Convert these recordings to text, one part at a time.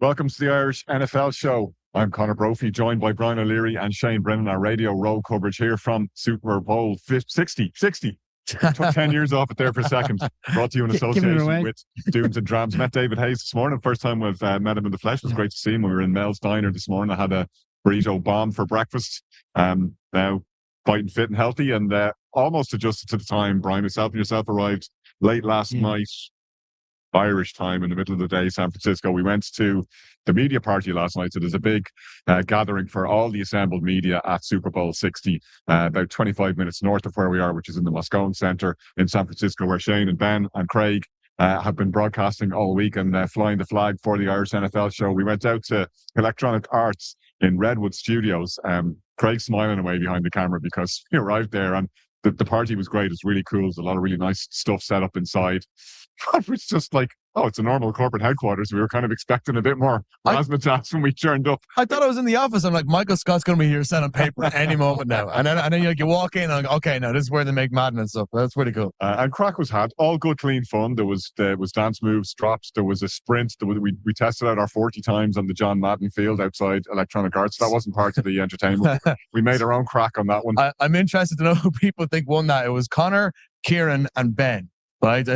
Welcome to the Irish NFL show. I'm Conor Brophy, joined by Brian O'Leary and Shane Brennan. Our radio road coverage here from Super Bowl 60. Took 10 years off it there for a second. Brought to you in association with Dooms and Drams. Met David Hayes this morning. First time we've met him in the flesh. It was great to see him. We were in Mel's Diner this morning. I had a burrito bomb for breakfast. Now fighting fit and healthy and almost adjusted to the time. Brian, yourself arrived late last night, Irish time, in the middle of the day, San Francisco. We went to the media party last night. So there's a big gathering for all the assembled media at Super Bowl 60, about 25 minutes north of where we are, which is in the Moscone Center in San Francisco, where Shane and Ben and Craig have been broadcasting all week and flying the flag for the Irish NFL show. We went out to Electronic Arts in Redwood Studios. Craig smiling away behind the camera because he arrived there and the party was great. It's really cool. There's a lot of really nice stuff set up inside. It was just like, oh, it's a normal corporate headquarters. We were kind of expecting a bit more razzmatazz when we turned up. I thought I was in the office. I'm like, Michael Scott's going to be here selling paper any moment now. And then you walk in and I'm like, okay, now this is where they make Madden and stuff. That's pretty cool. And crack was had. All good, clean fun. There was dance moves, drops. There was a sprint. We tested out our 40 times on the John Madden field outside Electronic Arts. That wasn't part of the entertainment. We made our own crack on that one. I'm interested to know who people think won that. It was Connor, Kieran, and Ben. Right,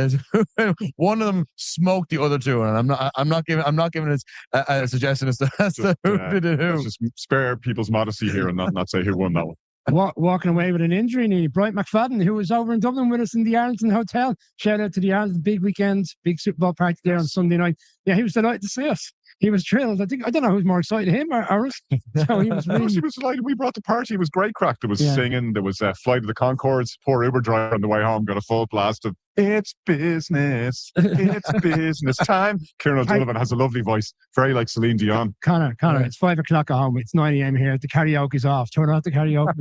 one of them smoked the other two, and I'm not giving it a suggestion as to who did it. Who? Let's just spare people's modesty here and not say who won that one. Walking away with an injury nearly. Bright McFadden, who was over in Dublin with us in the Arlington Hotel. Shout out to the Arlington, big weekend, big Super Bowl party there on Sunday night. Yeah, he was delighted to see us. He was thrilled. I don't know who's more excited, him or us. So he was really. He was delighted. We brought the party. It was great crack. There was singing. There was Flight of the Conchords. Poor Uber driver on the way home got a full blast of "It's business. It's business time." Kieran O'Donovan has a lovely voice, very like Celine Dion. Connor, it's 5 o'clock at home. It's 9 a.m. here. The karaoke's off. Turn off the karaoke.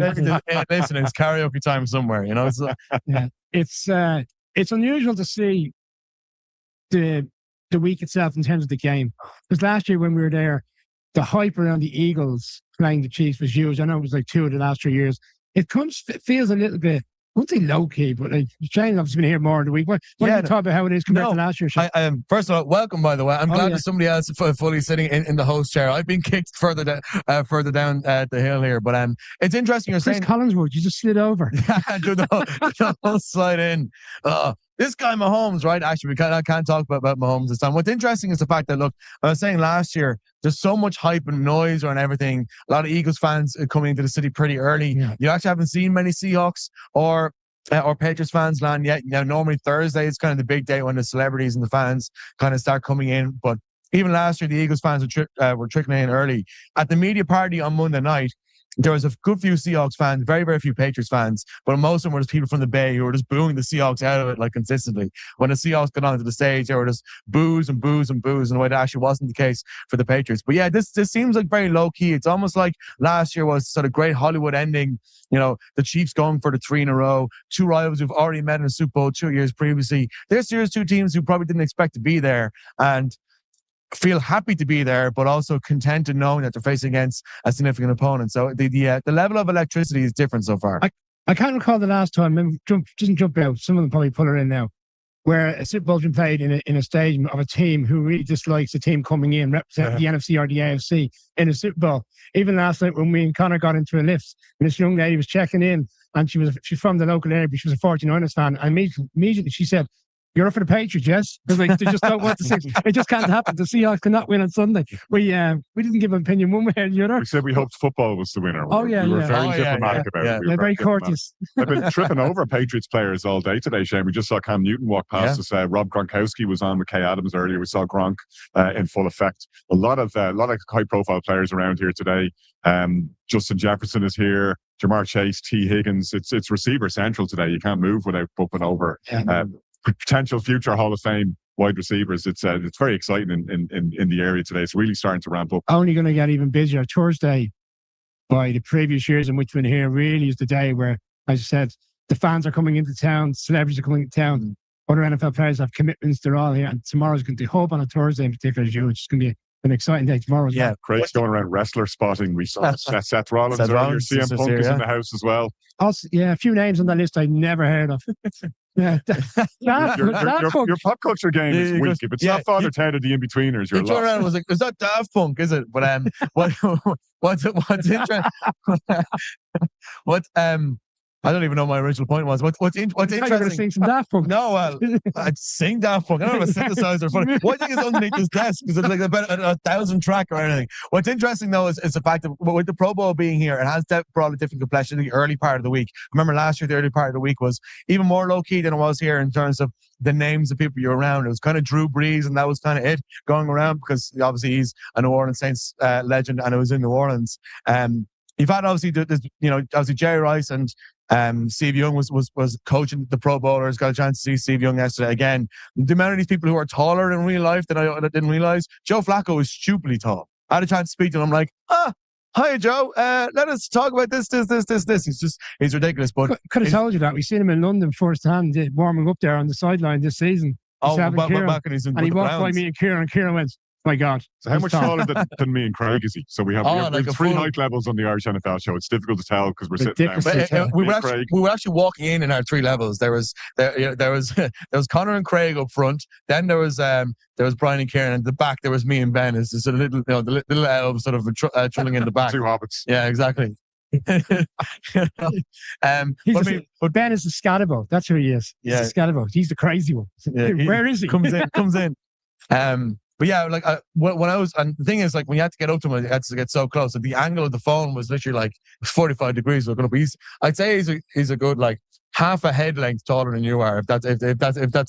Listen, it's karaoke time somewhere. You know, it's unusual to see the week itself in terms of the game. Because last year when we were there, the hype around the Eagles playing the Chiefs was huge. I know it was like 2 of the last 3 years. It feels a little bit, I wouldn't say low-key, but like Shane obviously been here more in the week. What do you talk about how it is compared to last year? First of all, welcome, by the way. I'm glad that somebody else is fully sitting in the host chair. I've been kicked further down the hill here. But it's interesting you're saying... Chris Collinswood, you just slid over. Don't slide in. This guy Mahomes, right? Actually, I can't talk about Mahomes this time. What's interesting is the fact that, look, I was saying last year, there's so much hype and noise around everything. A lot of Eagles fans coming into the city pretty early. Yeah. You actually haven't seen many Seahawks or Patriots fans land yet. You know, normally Thursday is kind of the big day when the celebrities and the fans kind of start coming in. But even last year, the Eagles fans were trickling in early. At the media party on Monday night, there was a good few Seahawks fans, very, very few Patriots fans, but most of them were just people from the Bay who were just booing the Seahawks out of it like consistently. When the Seahawks got onto the stage, they were just boos and boos and boos in a way that actually wasn't the case for the Patriots. But yeah, this seems like very low key. It's almost like last year was sort of great Hollywood ending. You know, the Chiefs going for the 3 in a row, 2 rivals who've already met in a Super Bowl 2 years previously. This year's 2 teams who probably didn't expect to be there and feel happy to be there, but also content in knowing that they're facing against a significant opponent. So the level of electricity is different so far. I can't recall the last time. Doesn't jump out. Some of them probably pull it in now. Where a Super Bowl's been played in a stadium of a team who really dislikes the team coming in, representing the NFC or the AFC in a Super Bowl. Even last night when me and Connor got into a lift, and this young lady was checking in, and she's from the local area, but she was a 49ers fan, and immediately she said, "You're for the Patriots, yes?" Because like, they just don't want to see. It just can't happen. The Seahawks cannot win on Sunday. We didn't give an opinion one way or the other. We said we hoped football was the winner. We were very diplomatic about it. We were very courteous. I've been tripping over Patriots players all day today, Shane. We just saw Cam Newton walk past us. Rob Gronkowski was on with Kay Adams earlier. We saw Gronk in full effect. A lot of high-profile players around here today. Justin Jefferson is here. Jamar Chase, T. Higgins. It's receiver central today. You can't move without bumping over. Potential future Hall of Fame wide receivers. It's very exciting in the area today. It's really starting to ramp up. Only going to get even busier. Thursday, by the previous years in which we're here, really is the day where, as I said, the fans are coming into town, celebrities are coming into town, other NFL players have commitments. They're all here, and tomorrow's going to be hope on a Thursday in particular. It's going to be an exciting day tomorrow as well. Craig's going around wrestler spotting. We saw Seth Rollins earlier. CM Punk is in the house as well. Also, a few names on that list I never heard of. Yeah, Your pop culture game is weak. If it's not Father Ted or the In-Betweeners, you're he turned around lost. and was like, "Is that Daft Punk? Is it?" But what's interesting? I don't even know my original point was. What's You're going to interesting? sing some Daft Punk. No, well, I'd sing Daft Punk. I don't have a synthesizer. Funny. What do you think is underneath this desk? Is it like about a 1,000 track or anything? What's interesting though is the fact that with the Pro Bowl being here, it has brought a different complexion in the early part of the week. I remember last year, the early part of the week was even more low key than it was here in terms of the names of people you're around. It was kind of Drew Brees, and that was kind of it going around because obviously he's a New Orleans Saints legend, and it was in New Orleans. You've had obviously obviously Jerry Rice and Steve Young was coaching the Pro Bowlers. Got a chance to see Steve Young yesterday. Again, the amount of these people who are taller in real life that I didn't realize. Joe Flacco is stupidly tall. I had a chance to speak to him. I'm like, hi Joe. Let us talk about this. He's ridiculous. But could have told you that. We seen him in London firsthand, warming up there on the sideline this season. Back when he's in and he walked Browns. by me and Kieran went, "My God." So how much taller than me and Craig is he? So we have three height levels on the Irish NFL show. It's difficult to tell because we're sitting down. But, we were actually walking in our 3 levels. There was Connor and Craig up front. Then there was Brian and Kieran, and at the back there was me and Ben. It's just a little, the little elves sort of trailing in the back. 2 hobbits. Yeah, exactly. But Ben is the scatterbo. That's who he is. He's the scatterbo. He's the crazy one. Yeah, where is he? Comes in. But yeah, like when I was, and the thing is, like when you had to get up to him, you had to get so close. So the angle of the phone was literally like 45 degrees looking up. I'd say he's a good like half a head length taller than you are, if that's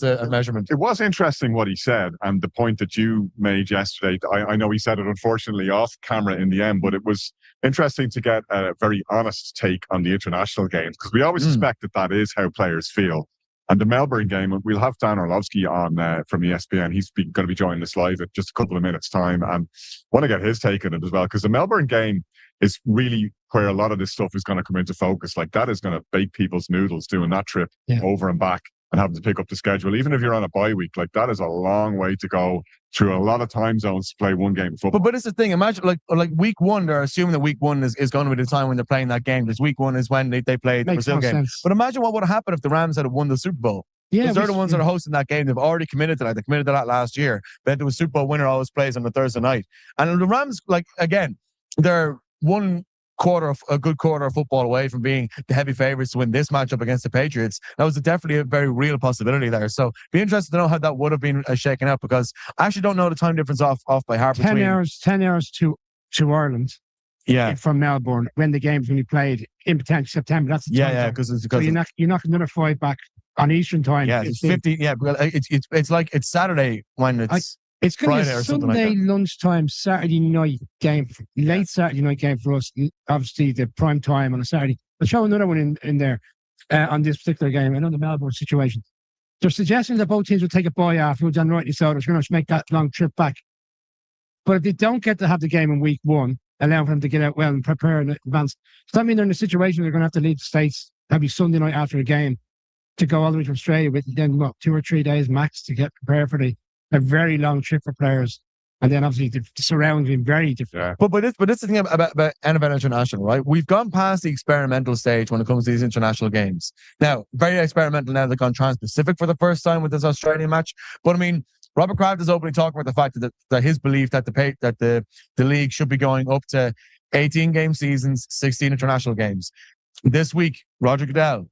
a measurement. It was interesting what he said, and the point that you made yesterday. I know he said it unfortunately off camera in the end, but it was interesting to get a very honest take on the international games, because we always suspect that is how players feel. And the Melbourne game, we'll have Dan Orlovsky on from ESPN. He's going to be joining us live at just a couple of minutes' time. And want to get his take on it as well, because the Melbourne game is really where a lot of this stuff is going to come into focus. Like, that is going to bake people's noodles doing that trip over and back and having to pick up the schedule. Even if you're on a bye week, like, that is a long way to go through a lot of time zones to play one game of football. But it's the thing. Imagine like week 1, they're assuming that week 1 is going to be the time when they're playing that game. Because week 1 is when they play the Brazil game. Sense. But imagine what would have happened if the Rams had won the Super Bowl. Yeah, they're the ones that are hosting that game. They've already committed to that. They committed to that last year. But the Super Bowl winner always plays on the Thursday night. And the Rams, like, again, they're a good quarter of football away from being the heavy favorites to win this matchup against the Patriots. That was definitely a very real possibility there. So be interested to know how that would have been shaken out, because I actually don't know the time difference off by heart. 10 hours to Ireland. Yeah, from Melbourne, when the game's going to be played in potentially September. That's the time. Because so you're not another 5 back on Eastern time. Yeah, it's 50. Yeah, it's like it's Saturday when it's going to be Friday a or something like Sunday that. lunchtime, Saturday night game, late Saturday night game for us. Obviously, the prime time on a Saturday. I'll show another one in there on this particular game. I know the Melbourne situation. They're suggesting that both teams will take a bye afterwards, and rightly so. They're going to make that long trip back. But if they don't get to have the game in week 1, allow for them to get out well and prepare in advance. Does that mean they're in a situation they're going to have to leave the States every Sunday night after a game to go all the way to Australia with then 2 or 3 days max to get prepared for a very long trip for players? And then obviously the surroundings being very different. Yeah. But this is the thing about NFL International, right? We've gone past the experimental stage when it comes to these international games. Now, very experimental now. They've gone trans-Pacific for the first time with this Australian match. But I mean, Robert Kraft is openly talking about the fact that his belief that the league should be going up to 18 game seasons, 16 international games. This week, Roger Goodell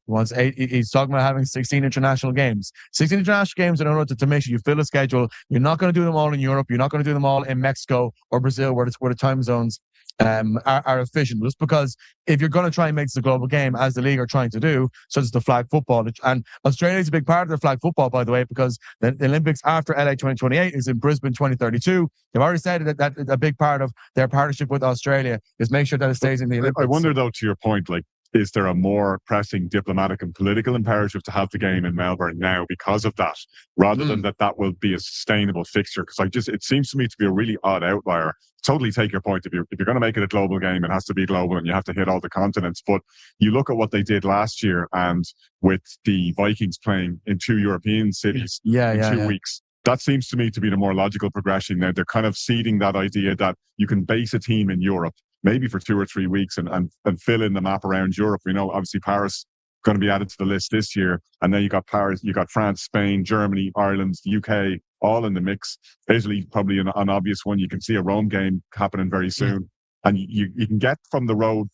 he's talking about having 16 international games. 16 international games in order to make sure you fill a schedule. You're not going to do them all in Europe. You're not going to do them all in Mexico or Brazil, where the time zones are efficient. Just because if you're going to try and make this a global game, as the league are trying to do, such as the flag football, and Australia is a big part of the flag football, by the way, because the Olympics after LA 2028 is in Brisbane 2032. They've already said that a big part of their partnership with Australia is make sure that it stays in the Olympics. I wonder, though, to your point, like, is there a more pressing diplomatic and political imperative to have the game in Melbourne now because of that, rather than that will be a sustainable fixture? Because it seems to me to be a really odd outlier. Totally take your point. If you're going to make it a global game, it has to be global and you have to hit all the continents. But you look at what they did last year, and with the Vikings playing in 2 European cities in 2 weeks, that seems to me to be the more logical progression. Now they're kind of seeding that idea that you can base a team in Europe maybe for 2 or 3 weeks and fill in the map around Europe. We know obviously Paris going to be added to the list this year. And then you got Paris, you got France, Spain, Germany, Ireland, the UK, all in the mix. Italy, probably an obvious one. You can see a Rome game happening very soon. Yeah. And you can get from the road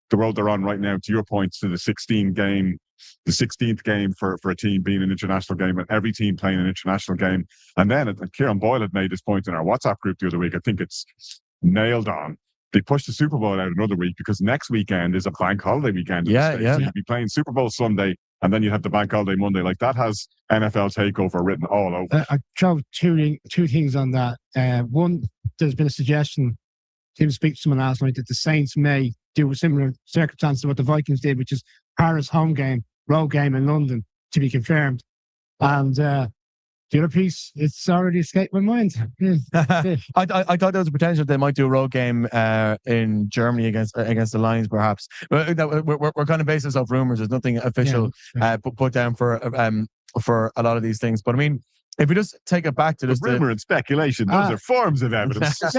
they're on right now, to your point, to the 16th game for a team being an international game, and every team playing an international game. And then, and Kieran Boyle had made this point in our WhatsApp group the other week, I think it's nailed on. They pushed the Super Bowl out another week because next weekend is a bank holiday weekend. Yeah. So you'd be playing Super Bowl Sunday, and then you have the bank holiday Monday. Like, that has NFL takeover written all over. I throw two things on that. One, there's been a suggestion, Tim speak to someone last night, that the Saints may do a similar circumstance to what the Vikings did, which is Paris home game, road game in London, to be confirmed. And the other piece, it's already escaped my mind. I thought there was a potential they might do a road game in Germany against the Lions, perhaps. But we're kind of basing this off rumors. There's nothing official put down for a lot of these things. But I mean, if we just take it back to this rumor and speculation, those are forms of evidence. I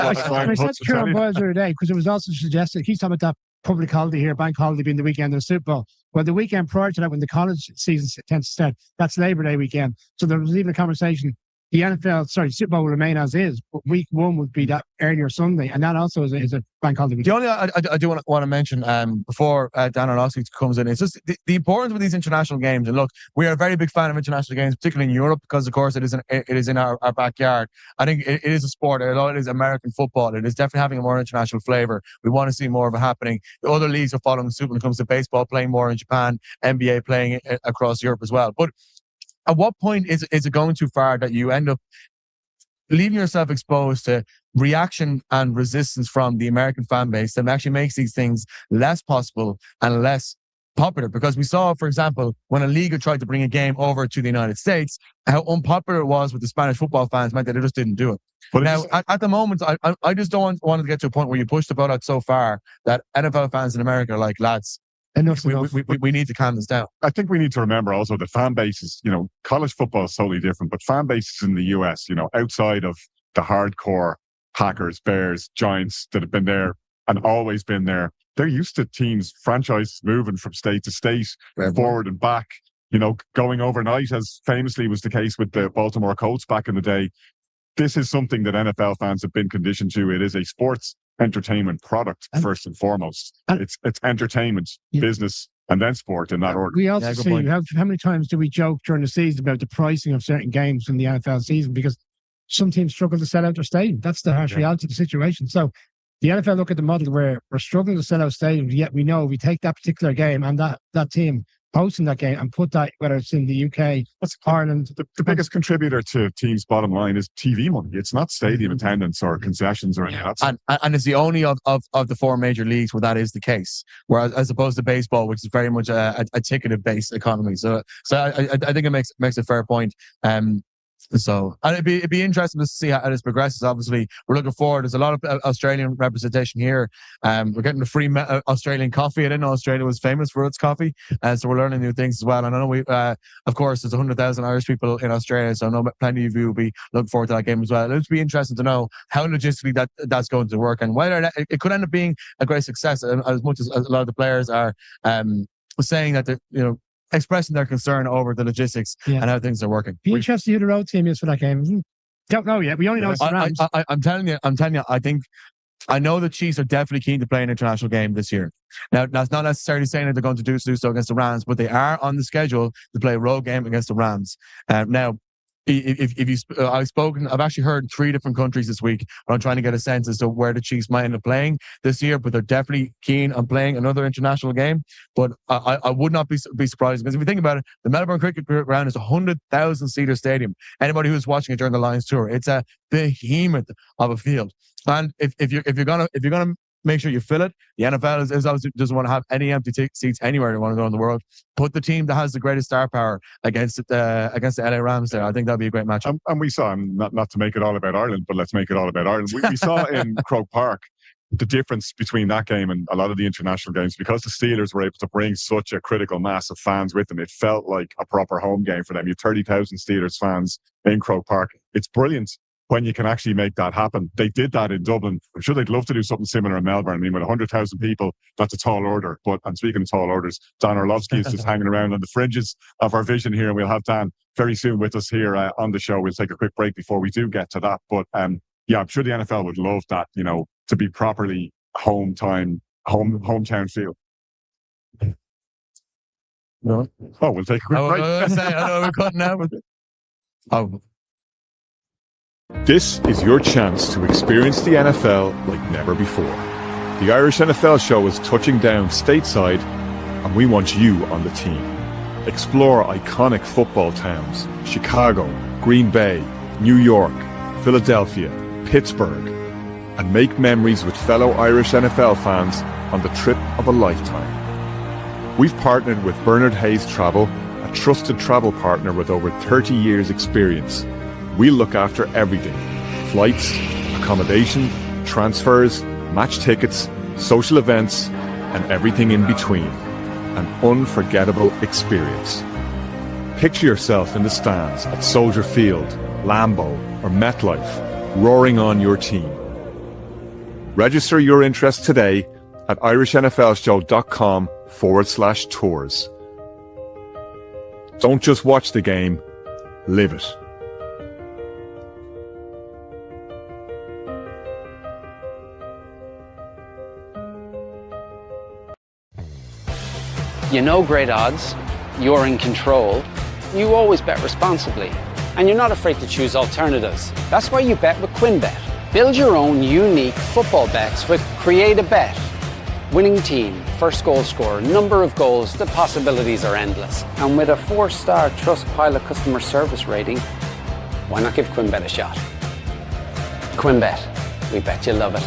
said to Kieran Boyle the other day, because it was also suggested, he's talking about that public holiday here, bank holiday being the weekend of the Super Bowl. Well, the weekend prior to that, when the college season tends to start, that's Labor Day weekend. So there was even a conversation, Super Bowl will remain as is, but week one would be that earlier Sunday, and that also is a bank holiday weekend. The only I do want to mention before Dan Orlovsky comes in, it's just the importance of these international games. And look, we are a very big fan of international games, particularly in Europe, because of course it is in our backyard. I think it is a sport. It is American football. It is definitely having a more international flavor. We want to see more of it happening. The other leagues are following suit when it comes to baseball, playing more in Japan, NBA playing across Europe as well. But at what point is it going too far that you end up leaving yourself exposed to reaction and resistance from the American fan base that actually makes these things less possible and less popular? Because we saw, for example, when a league tried to bring a game over to the United States, how unpopular it was with the Spanish football fans meant that they just didn't do it. But now, at the moment, I just don't want to get to a point where you push the boat out so far that NFL fans in America are like, lads, we need to calm this down. I think we need to remember also that fan bases, college football is totally different, but fan bases in the US, outside of the hardcore Packers, Bears, Giants that have been there and always been there, they're used to teams, franchises moving from state to state, forward and back, going overnight, as famously was the case with the Baltimore Colts back in the day. This is something that NFL fans have been conditioned to. It is a sports entertainment product, first and foremost. It's entertainment, business, and then sport in that order. We also see how many times do we joke during the season about the pricing of certain games in the NFL season, because some teams struggle to sell out their stadium. That's the harsh reality of the situation. So the NFL look at the model where we're struggling to sell out stadiums, yet we know we take that particular game and that team hosting that game and put that, whether it's in the UK, Ireland. The biggest contributor to teams' bottom line is TV money. It's not stadium attendance or concessions or anything else. And it's the only of the four major leagues where that is the case. Whereas as opposed to baseball, which is very much a ticketed-based economy. So I think it makes a fair point. So, and it'd be interesting to see how this progresses. Obviously, we're looking forward. There's a lot of Australian representation here. We're getting the free Australian coffee. I didn't know Australia was famous for its coffee, so we're learning new things as well. And I know we, of course, there's 100,000 Irish people in Australia, so I know plenty of you will be looking forward to that game as well. It'll be interesting to know how logistically that's going to work, and whether it could end up being a great success. As much as a lot of the players are saying that they're expressing their concern over the logistics and how things are working. Be interested who the road team is for that game. Don't know yet. We only know it's the Rams. I'm telling you, I know the Chiefs are definitely keen to play an international game this year. Now, that's not necessarily saying that they're going to do so against the Rams, but they are on the schedule to play a road game against the Rams. Now, I've actually heard 3 different countries this week. I'm trying to get a sense as to where the Chiefs might end up playing this year, but they're definitely keen on playing another international game. But I would not be surprised, because if you think about it, the Melbourne Cricket Ground is a 100,000 seater stadium. Anybody who's watching it during the Lions tour, it's a behemoth of a field. And if you're gonna make sure you fill it, the NFL is obviously doesn't want to have any empty seats anywhere they want to go in the world. Put the team that has the greatest star power against the LA Rams there. I think that'd be a great matchup. And we saw, not to make it all about Ireland, but let's make it all about Ireland. We saw in Croke Park the difference between that game and a lot of the international games, because the Steelers were able to bring such a critical mass of fans with them. It felt like a proper home game for them. You had 30,000 Steelers fans in Croke Park. It's brilliant when you can actually make that happen. They did that in Dublin. I'm sure they'd love to do something similar in Melbourne. I mean, with 100,000 people, that's a tall order. But and speaking of tall orders, Dan Orlovsky is just hanging around on the fringes of our vision here. And we'll have Dan very soon with us here on the show. We'll take a quick break before we do get to that. But yeah, I'm sure the NFL would love that, you know, to be properly hometown feel. No. Oh, we'll take a quick break. I know we're cutting out with it. Oh. This is your chance to experience the NFL like never before. The Irish NFL show is touching down stateside, and we want you on the team. Explore iconic football towns: Chicago, Green Bay, New York, Philadelphia, Pittsburgh, and make memories with fellow Irish NFL fans on the trip of a lifetime. We've partnered with Bernard Hayes Travel, a trusted travel partner with over 30 years' experience. We'll look after everything: flights, accommodation, transfers, match tickets, social events, and everything in between. An unforgettable experience. Picture yourself in the stands at Soldier Field, Lambeau, or MetLife, roaring on your team. Register your interest today at irishnflshow.com/tours. Don't just watch the game, live it. You know great odds, you're in control, you always bet responsibly, and you're not afraid to choose alternatives. That's why you bet with QuinnBet. Build your own unique football bets with Create a Bet. Winning team, first goal scorer, number of goals, the possibilities are endless. And with a 4-star Trustpilot customer service rating, why not give QuinnBet a shot? QuinnBet, we bet you love it.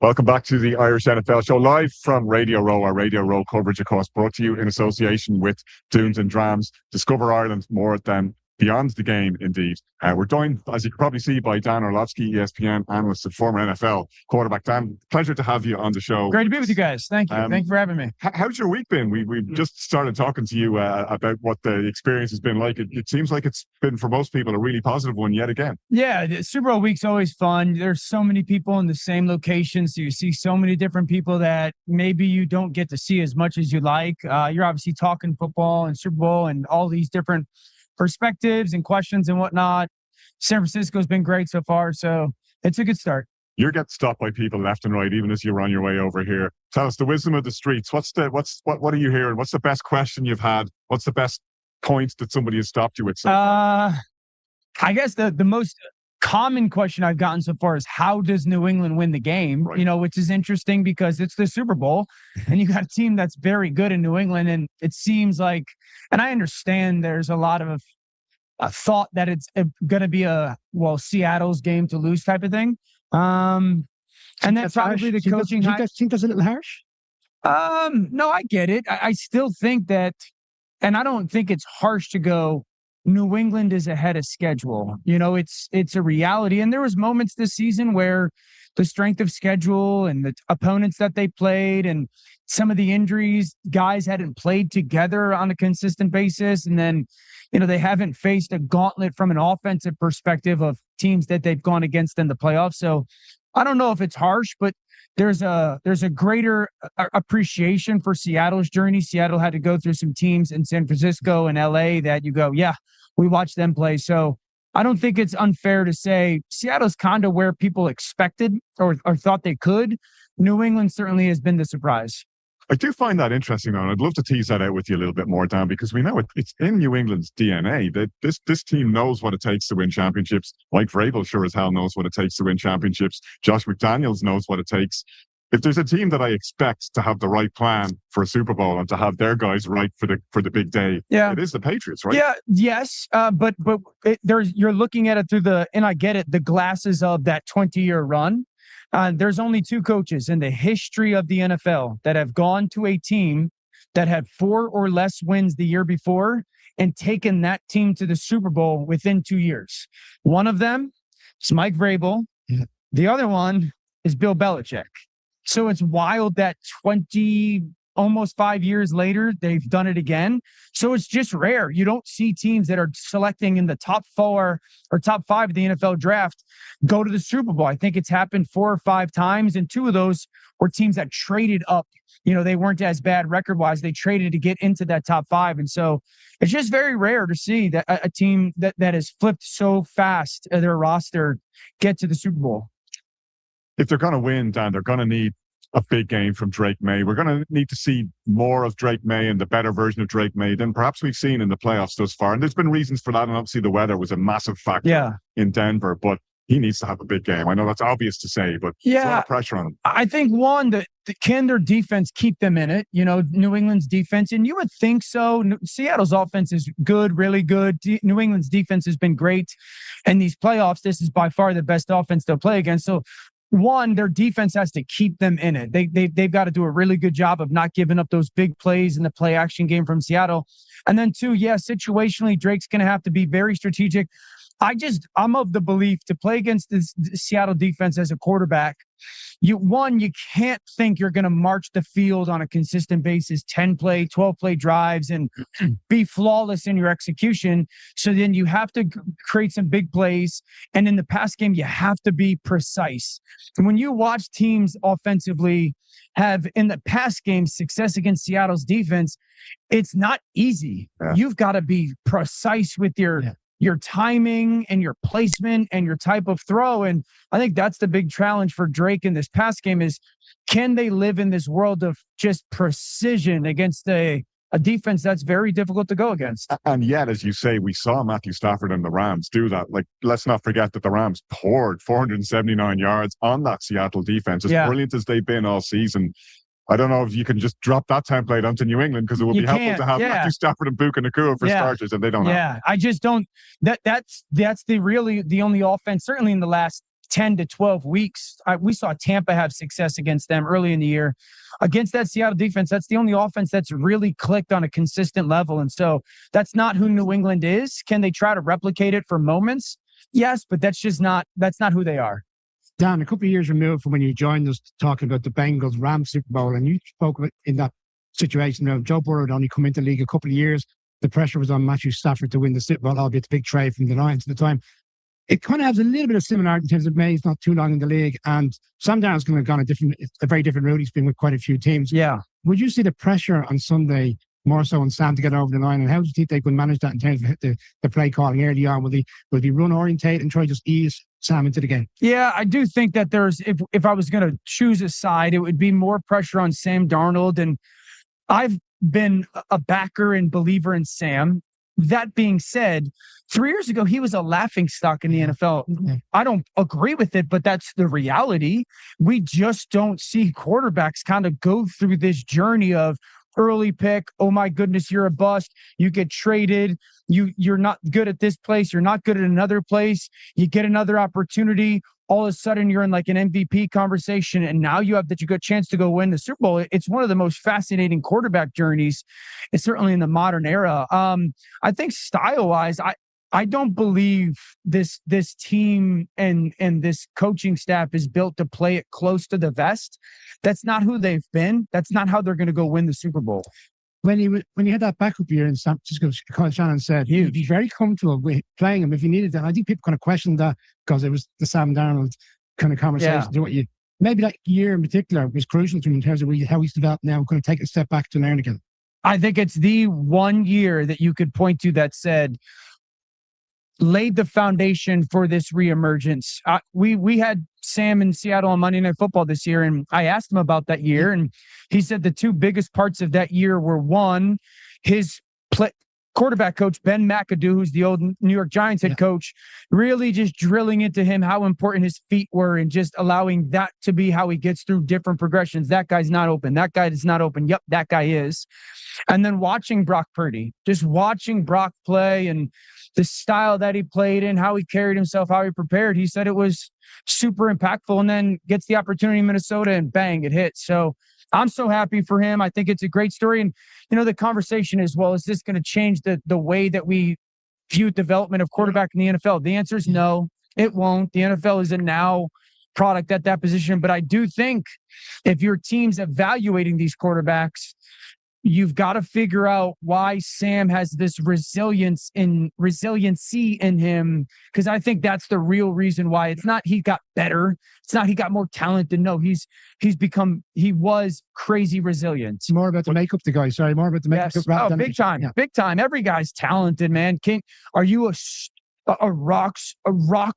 Welcome back to the Irish NFL show, live from Radio Row. Our Radio Row coverage, of course, brought to you in association with Doones and Drams. Discover Ireland, more than beyond the game, indeed. We're joined, as you can probably see, by Dan Orlovsky, ESPN analyst and former NFL quarterback. Dan, pleasure to have you on the show. Great to be with you guys. Thank you. Thank you for having me. How's your week been? We've just started talking to you about what the experience has been like. It seems like it's been, for most people, a really positive one yet again. Yeah, the Super Bowl week's always fun. There's so many people in the same location, so you see so many different people that maybe you don't get to see as much as you like. You're obviously talking football and Super Bowl and all these different perspectives and questions and whatnot. San Francisco's been great so far, so it's a good start. You're getting stopped by people left and right, even as you're on your way over here. Tell us the wisdom of the streets. What are you hearing? What's the best question you've had? What's the best point that somebody has stopped you with so far? I guess the most common question I've gotten so far is, how does New England win the game? Right. You know, which is interesting because it's the Super Bowl and you got a team that's very good in New England. And it seems like, and I understand there's a lot of thought that it's going to be Seattle's game to lose type of thing. And that's probably the coaching. Do you guys think that's a little harsh? No, I get it. I still think that, and I don't think it's harsh to go, New England is ahead of schedule. You know, it's a reality. And there was moments this season where the strength of schedule and the opponents that they played and some of the injuries, guys hadn't played together on a consistent basis. And then, you know, they haven't faced a gauntlet from an offensive perspective of teams that they've gone against in the playoffs. So I don't know if it's harsh, but there's a greater appreciation for Seattle's journey. Seattle had to go through some teams in San Francisco and LA that you go, yeah, we watched them play. So I don't think it's unfair to say Seattle's kind of where people expected or thought they could. New England certainly has been the surprise. I do find that interesting, and I'd love to tease that out with you a little bit more, Dan, because we know it's in New England's DNA that this team knows what it takes to win championships. Mike Vrabel sure as hell knows what it takes to win championships. Josh McDaniels knows what it takes. If there's a team that I expect to have the right plan for a Super Bowl and to have their guys right for the big day, it is the Patriots, right? Yeah, yes, but you're looking at it through and I get it, the glasses of that 20-year run. There's only 2 coaches in the history of the NFL that have gone to a team that had 4 or less wins the year before and taken that team to the Super Bowl within 2 years. One of them is Mike Vrabel. Yeah. The other one is Bill Belichick. So it's wild that 20 almost 5 years later, they've done it again. So it's just rare. You don't see teams that are selecting in the top 4 or top 5 of the NFL draft go to the Super Bowl. I think it's happened 4 or 5 times, and 2 of those were teams that traded up. They weren't as bad record-wise. They traded to get into that top 5. And so it's just very rare to see that a team that has flipped so fast their roster get to the Super Bowl. If they're going to win, Dan, they're going to need a big game from Drake May. We're going to need to see more of Drake May and the better version of Drake May than perhaps we've seen in the playoffs thus far. And there's been reasons for that. And obviously the weather was a massive factor in Denver, but he needs to have a big game. I know that's obvious to say, but there's a lot of pressure on him. I think can their defense keep them in it? New England's defense, and you would think so. Seattle's offense is good, really good. New England's defense has been great. And these playoffs, this is by far the best offense they'll play against. So their defense has to keep them in it. They've got to do a really good job of not giving up those big plays in the play action game from Seattle. And then 2, situationally, Drake's going to have to be very strategic. I'm of the belief to play against this Seattle defense as a quarterback, you can't think you're going to march the field on a consistent basis, 10-play, 12-play drives, and be flawless in your execution. So then you have to create some big plays. And in the pass game, you have to be precise. And when you watch teams offensively have in the pass game success against Seattle's defense, it's not easy. Yeah. You've got to be precise with your timing and your placement and your type of throw. And I think that's the big challenge for Drake in this pass game is, can they live in this world of just precision against a defense that's very difficult to go against? And yet, as you say, we saw Matthew Stafford and the Rams do that. Like, let's not forget that the Rams poured 479 yards on that Seattle defense. As brilliant as they've been all season, I don't know if you can just drop that template onto New England, because it would be helpful to have Matthew Stafford and Buka Nakua for starters, and they don't have. Yeah, I just don't. That's the only offense, certainly in the last 10 to 12 weeks. We saw Tampa have success against them early in the year. Against that Seattle defense, that's the only offense that's really clicked on a consistent level. And so that's not who New England is. Can they try to replicate it for moments? Yes, but that's not who they are. Dan, a couple of years removed from when you joined us talking about the Bengals-Rams Super Bowl, and you spoke about in that situation. Now, Joe Burrow had only come into the league a couple of years. The pressure was on Matthew Stafford to win the Super Bowl, albeit the big trade from the Lions at the time. It kind of has a little bit of similarity in terms of May's not too long in the league, and Sam Darnold's going to have gone a very different route. He's been with quite a few teams. Yeah. Would you see the pressure on Sunday more so on Sam to get over the line, and how do you think they could manage that in terms of the play calling early on? Will he run orientate and try to just ease Sam into the game? Yeah, I do think that there's, if I was going to choose a side, it would be more pressure on Sam Darnold. And I've been a backer and believer in Sam. That being said, 3 years ago, he was a laughingstock in the NFL. I don't agree with it, but that's the reality. We just don't see quarterbacks kind of go through this journey of early pick. Oh my goodness, you're a bust. You get traded. You're not good at this place. You're not good at another place. You get another opportunity. All of a sudden, you're in like an MVP conversation, and now you have that you got a chance to go win the Super Bowl. It's one of the most fascinating quarterback journeys. It's certainly in the modern era. I think style-wise, I don't believe this team and this coaching staff is built to play it close to the vest. That's not who they've been. That's not how they're going to go win the Super Bowl. When you had that backup year in San Francisco, Kyle Shannon said he'd be very comfortable with playing him if he needed that. I think people kind of questioned that because it was the Sam Darnold kind of conversation. Yeah. Maybe that year in particular was crucial to him in terms of how he's developed now, going to take a step back to learn again. I think it's the one year that you could point to that said, laid the foundation for this reemergence. We had Sam in Seattle on Monday Night Football this year, and I asked him about that year, and he said the two biggest parts of that year were, one, his quarterback coach, Ben McAdoo, who's the old New York Giants head coach, really just drilling into him how important his feet were and just allowing that to be how he gets through different progressions. That guy's not open. That guy is not open. Yep, that guy is. And then watching Brock Purdy, just watching Brock play and the style that he played in, how he carried himself, how he prepared. He said it was super impactful, and then gets the opportunity in Minnesota and bang, it hits. So I'm so happy for him. I think it's a great story. And, the conversation is, well, is this going to change the way that we view development of quarterback in the NFL? The answer is no, it won't. The NFL is a now product at that position. But I do think if your team's evaluating these quarterbacks, you've got to figure out why Sam has this resiliency in him, because I think that's the real reason why. It's not he got better. It's not he got more talented. No, he was crazy resilient. It's more about the makeup, the guy. Sorry, more about the makeup. Yes. Oh, big time, big time. Every guy's talented, man. Are you a rock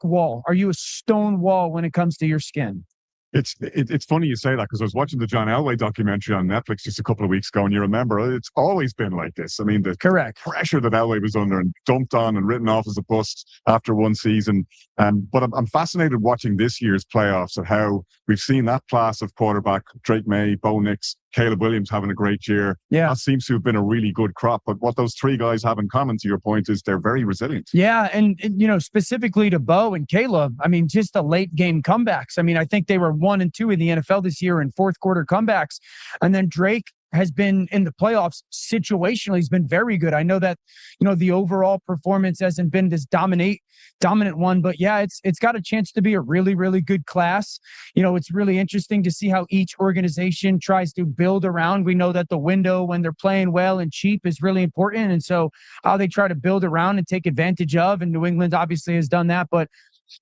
wall? Are you a stone wall when it comes to your skin? It's funny you say that, because I was watching the John Elway documentary on Netflix just a couple of weeks ago, and you remember it's always been like this. I mean, the pressure that Elway was under and dumped on and written off as a bust after one season. But I'm fascinated watching this year's playoffs of how we've seen that class of quarterback, Drake May, Bo Nix, Caleb Williams having a great year. Yeah. That seems to have been a really good crop. But what those three guys have in common, to your point, is they're very resilient. Yeah. And specifically to Bo and Caleb, I mean, just the late game comebacks. I mean, I think they were 1 and 2 in the NFL this year in fourth quarter comebacks. And then Drake has been in the playoffs situationally. He's been very good. I know that, the overall performance hasn't been this dominant one, but yeah, it's got a chance to be a really, really good class. It's really interesting to see how each organization tries to build around. We know that the window when they're playing well and cheap is really important. And so how they try to build around and take advantage of, and New England obviously has done that, but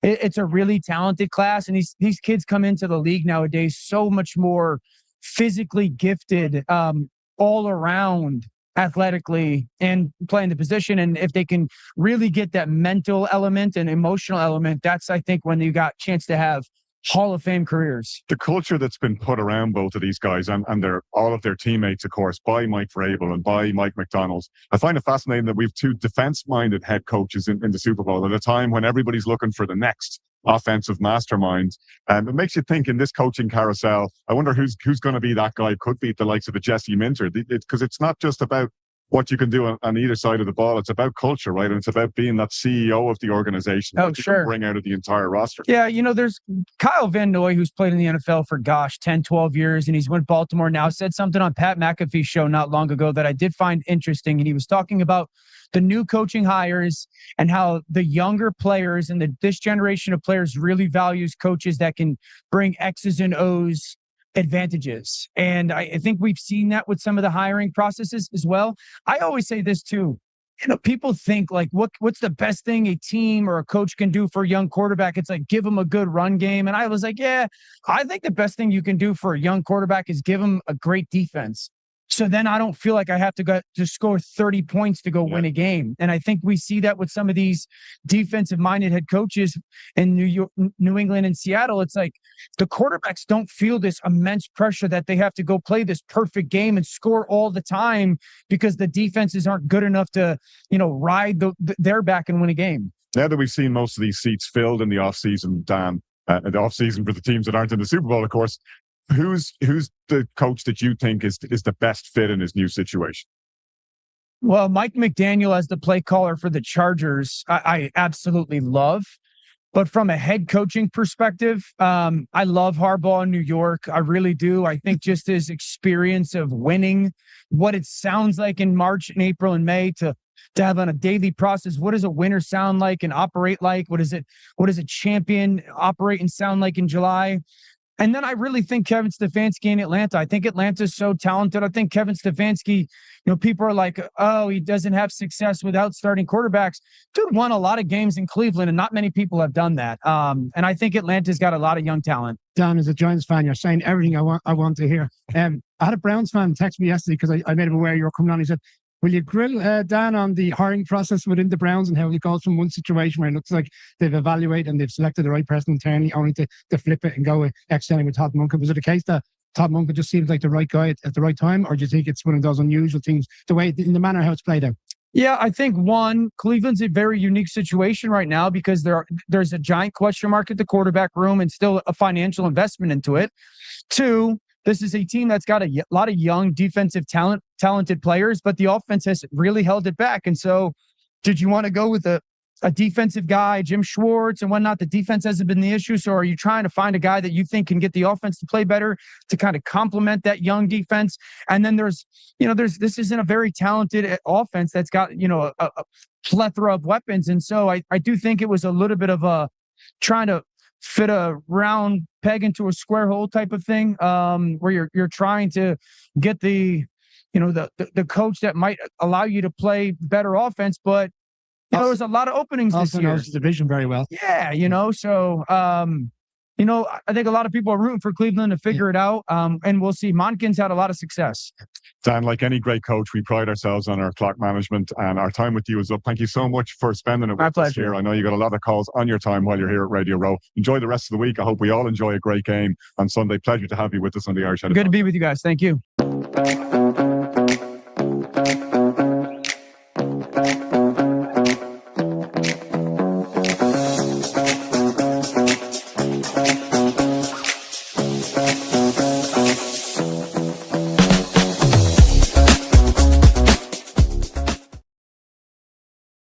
it's a really talented class. And these kids come into the league nowadays so much more physically gifted, all around athletically and playing the position. And if they can really get that mental element and emotional element, that's, I think, when you got a chance to have Hall of Fame careers. The culture that's been put around both of these guys and all of their teammates, of course, by Mike Vrabel and by Mike McDonald. I find it fascinating that we have two defense-minded head coaches in the Super Bowl at a time when everybody's looking for the next offensive mastermind. It makes you think in this coaching carousel, I wonder who's going to be that guy. Could be the likes of a Jesse Minter, because it's not just about what you can do on either side of the ball. It's about culture, right? And it's about being that CEO of the organization. Oh, sure. Bring out of the entire roster. Yeah, there's Kyle Van Noy, who's played in the NFL for, 10, 12 years, and he's with Baltimore now, said something on Pat McAfee's show not long ago that I did find interesting. And he was talking about the new coaching hires and how the younger players and this generation of players really values coaches that can bring X's and O's advantages. And I think we've seen that with some of the hiring processes as well. I always say this too. People think like, what's the best thing a team or a coach can do for a young quarterback? It's like, give them a good run game. And I was like, yeah, I think the best thing you can do for a young quarterback is give them a great defense. So then I don't feel like I have to go to score 30 points to go win a game. And I think we see that with some of these defensive-minded head coaches in New England and Seattle. It's like the quarterbacks don't feel this immense pressure that they have to go play this perfect game and score all the time because the defenses aren't good enough to, ride their back and win a game. Now that we've seen most of these seats filled in the offseason, Dan, the offseason for the teams that aren't in the Super Bowl, of course, who's the coach that you think is the best fit in his new situation? Well, Mike McDaniel as the play caller for the Chargers, I absolutely love. But from a head coaching perspective, I love Harbaugh in New York. I really do. I think just his experience of winning, what it sounds like in March and April and May to have on a daily process. What does a winner sound like and operate like? What does a champion operate and sound like in July? And then I really think Kevin Stefanski in Atlanta. I think Atlanta's so talented. I think Kevin Stefanski, people are like, oh, he doesn't have success without starting quarterbacks. Dude won a lot of games in Cleveland, and not many people have done that. And I think Atlanta's got a lot of young talent. Dan, as a Giants fan, you're saying everything I want to hear. I had a Browns fan text me yesterday because I made him aware you were coming on. He said, will you grill Dan on the hiring process within the Browns and how he goes from one situation where it looks like they've evaluated and they've selected the right person internally only to flip it and go externally with Todd Monken? Was it a case that Todd Monken just seems like the right guy at the right time, or do you think it's one of those unusual things, in the manner how it's played out? Yeah, I think Cleveland's a very unique situation right now because there's a giant question mark at the quarterback room and still a financial investment into it. 2, this is a team that's got a lot of young defensive talented players, but the offense has really held it back. And so did you want to go with a defensive guy, Jim Schwartz and whatnot? The defense hasn't been the issue. So are you trying to find a guy that you think can get the offense to play better to kind of complement that young defense? And then this isn't a very talented offense that's got, a plethora of weapons. And so I do think it was a little bit of a trying to fit a round peg into a square hole type of thing, where you're trying to get the coach that might allow you to play better offense, but there's a lot of openings this Also year. knows the division very well. Yeah, so I think a lot of people are rooting for Cleveland to figure it out, and we'll see. Monken's had a lot of success. Dan, like any great coach, we pride ourselves on our clock management, and our time with you is up. Thank you so much for spending it with us here. I know you got a lot of calls on your time while you're here at Radio Row. Enjoy the rest of the week. I hope we all enjoy a great game on Sunday. Pleasure to have you with us on the Irish. Good to be with you guys. Thank you.